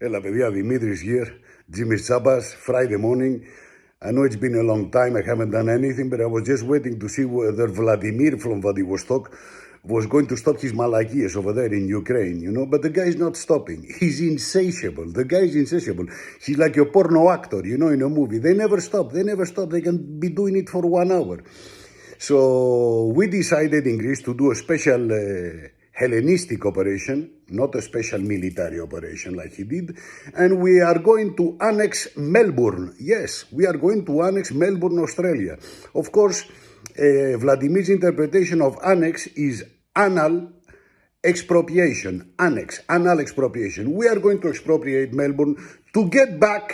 Έλα παιδιά, Δημήτρης here, Dzimis Sabas, Friday morning. I know it's been a long time, I haven't done anything, but I was just waiting to see whether Vladimir from Vladivostok was going to stop his malakiyas over there in Ukraine, you know, but the guy is not stopping. He's insatiable. The guy is insatiable. He's like a porno actor, you know, in a movie. They never stop. They can be doing it for 1 hour. So we decided in Greece to do a special Hellenistic operation, not a special military operation like he did, and we are going to annex Melbourne. Yes, we are going to annex Melbourne, Australia. Of course, Vladimir's interpretation of annex is anal expropriation. Anal expropriation. We are going to expropriate Melbourne to get back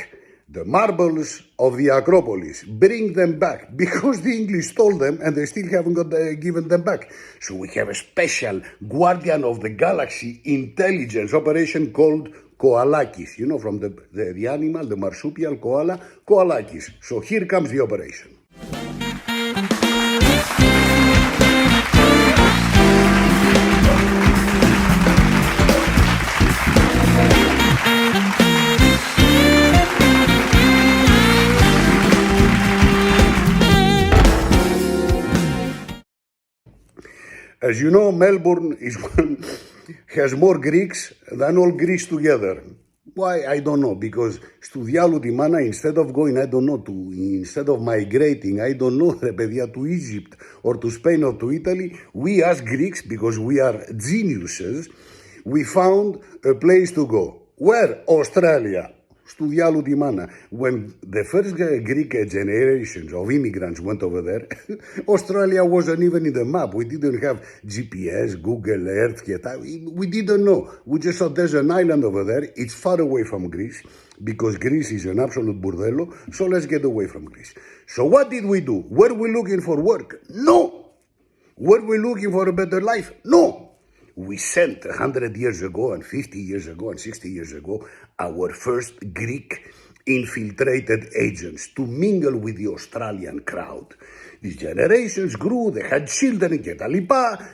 the marbles of the Akropolis, bring them back, because the English stole them and they still haven't given them back. So we have a special Guardian of the Galaxy intelligence operation called KOALAKIS, you know, from the animal, the marsupial koala, KOALAKIS. So here comes the operation. As you know, Melbourne has more Greeks than all Greece together. Why? I don't know, because στο διάλου τη μάνα, instead of going, I don't know, instead of migrating, I don't know, ρε παιδιά, to Egypt or to Spain or to Italy, we as Greeks, because we are geniuses, we found a place to go. Where? Australia. Στου διάλου τη μάνα. When the first Greek generations of immigrants went over there, Australia wasn't even in the map. We didn't have GPS, Google Earth yet. We didn't know. We just thought there's an island over there. It's far away from Greece, because Greece is an absolute burdello, so let's get away from Greece. So what did we do? Were we looking for work? No! Were we looking for a better life? No! We sent 100 years ago and 50 years ago and 60 years ago our first Greek infiltrated agents to mingle with the Australian crowd. These generations grew, they had children,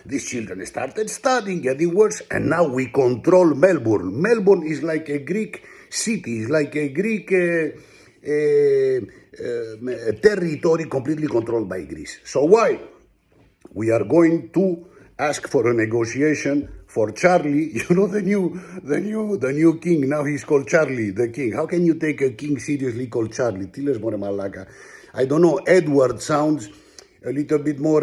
these children started studying, getting worse, and now we control Melbourne. Melbourne is like a Greek city, is like a Greek territory completely controlled by Greece. So why? We are going to ask for a negotiation for Charlie, you know, the new king. Now he's called Charlie, the king. How can you take a king seriously called Charlie? Τι λες μωρέ μαλάκα. I don't know, Edward sounds a little bit more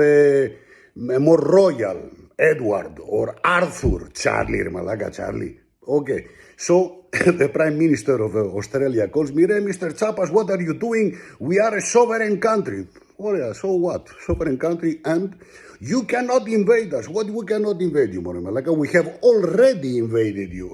royal. Edward or Arthur. Charlie, ρε μαλάκα, Charlie. Okay, so the Prime Minister of Australia calls me, Mr. Tsapas, what are you doing? We are a sovereign country. Oh yeah, so what? Sovereign country, and you cannot invade us. What? We cannot invade you, Moremalaka. We have already invaded you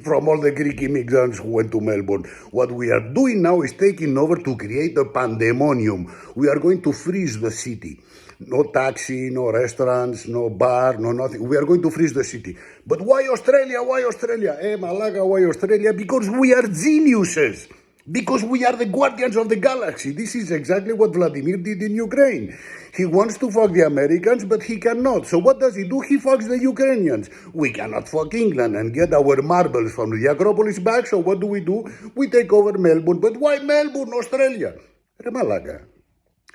from all the Greek immigrants who went to Melbourne. What we are doing now is taking over to create a pandemonium. We are going to freeze the city. No taxi, no restaurants, no bar, no nothing. We are going to freeze the city. But why Australia? Why Australia? Malaka, why Australia? Because we are geniuses. Because we are the guardians of the galaxy. This is exactly what Vladimir did in Ukraine. He wants to fuck the Americans, but he cannot. So what does he do? He fucks the Ukrainians. We cannot fuck England and get our marbles from the Akropolis back. So what do? We take over Melbourne. But why Melbourne, Australia? Remalaga,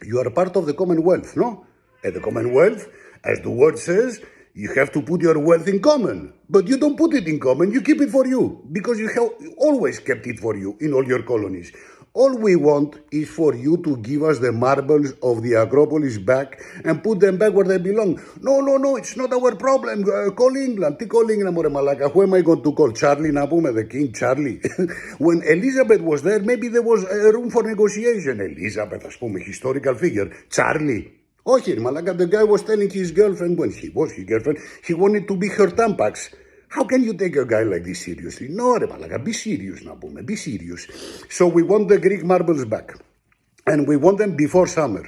you are part of the Commonwealth, no? And the Commonwealth, as the word says, you have to put your wealth in common. But you don't put it in common, you keep it for you. Because you have always kept it for you in all your colonies. All we want is for you to give us the marbles of the Akropolis back and put them back where they belong. No, it's not our problem. Call England. Call England, more malaka. Who am I going to call? Charlie Napume, the king, Charlie. When Elizabeth was there, maybe there was a room for negotiation. Elizabeth, as πούμε, historical figure. Charlie. Όχι, μαλάκα, the guy was telling his girlfriend, when he was his girlfriend, he wanted to be her tampax. How can you take a guy like this seriously? No, ρε μαλάκα, be serious να πούμε, be serious. So we want the Greek marbles back. And we want them before summer.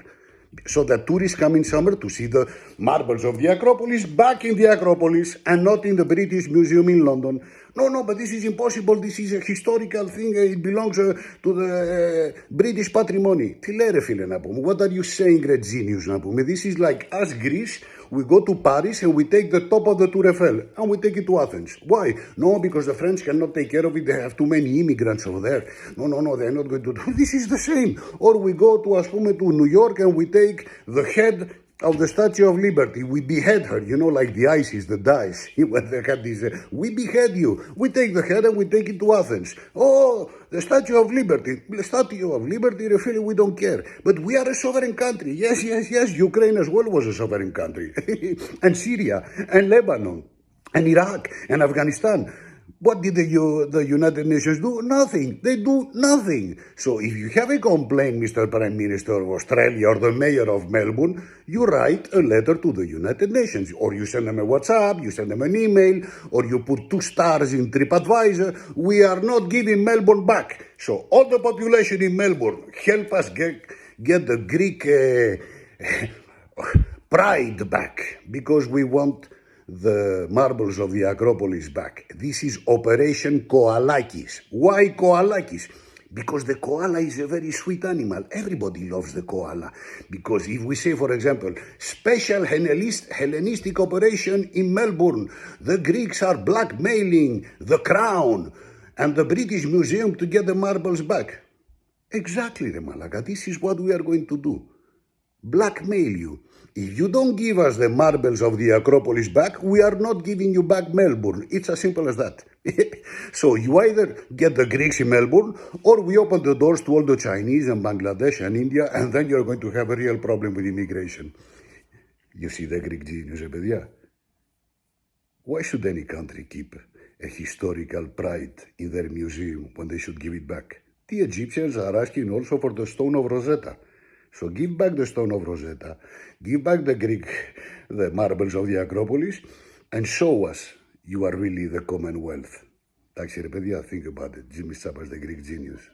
So that tourists come in summer to see the marbles of the Acropolis back in the Acropolis and not in the British Museum in London. No, but this is impossible. This is a historical thing. It belongs to the British patrimony. Τι λέει ρε φίλε να πούμε. What are you saying, ρε genius να πούμε. This is like us Greece. we go to Paris and we take the top of the Tour Eiffel and we take it to Athens. Why? No, because the French cannot take care of it. They have too many immigrants over there. No, they're not going to do this. Is the same. Or we go to New York and we take the head of the Statue of Liberty. We behead her, like the ISIS, the Daesh, when they had this, we behead you. We take the head and we take it to Athens. Oh, the Statue of Liberty. The Statue of Liberty, really, we don't care. But we are a sovereign country. Yes. Ukraine as well was a sovereign country. And Syria, and Lebanon, and Iraq, and Afghanistan. What did the United Nations do? Nothing. They do nothing. So if you have a complaint, Mr. Prime Minister of Australia or the Mayor of Melbourne, you write a letter to the United Nations. Or you send them a WhatsApp, you send them an email, or you put 2 stars in TripAdvisor. We are not giving Melbourne back. So all the population in Melbourne, help us get the Greek pride back, because we want the marbles of the Akropolis back. This is Operation KOALAKIS. Why KOALAKIS? Because the koala is a very sweet animal. Everybody loves the koala. Because if we say, for example, special Hellenistic operation in Melbourne, the Greeks are blackmailing the Crown and the British Museum to get the marbles back. Exactly, Remalaga. This is what we are going to do. Blackmail you. If you don't give us the marbles of the Akropolis back, we are not giving you back Melbourne. It's as simple as that. So you either get the Greeks in Melbourne, or we open the doors to all the Chinese and Bangladesh and India, and then you're going to have a real problem with immigration. You see the Greek genius, παιδιά? Why should any country keep a historical pride in their museum when they should give it back? The Egyptians are asking also for the stone of Rosetta. So give back the stone of Rosetta, give back the marbles of the Acropolis, and show us you are really the Commonwealth. Εντάξει ρε παιδιά, think about it. Dzimis, the Greek genius.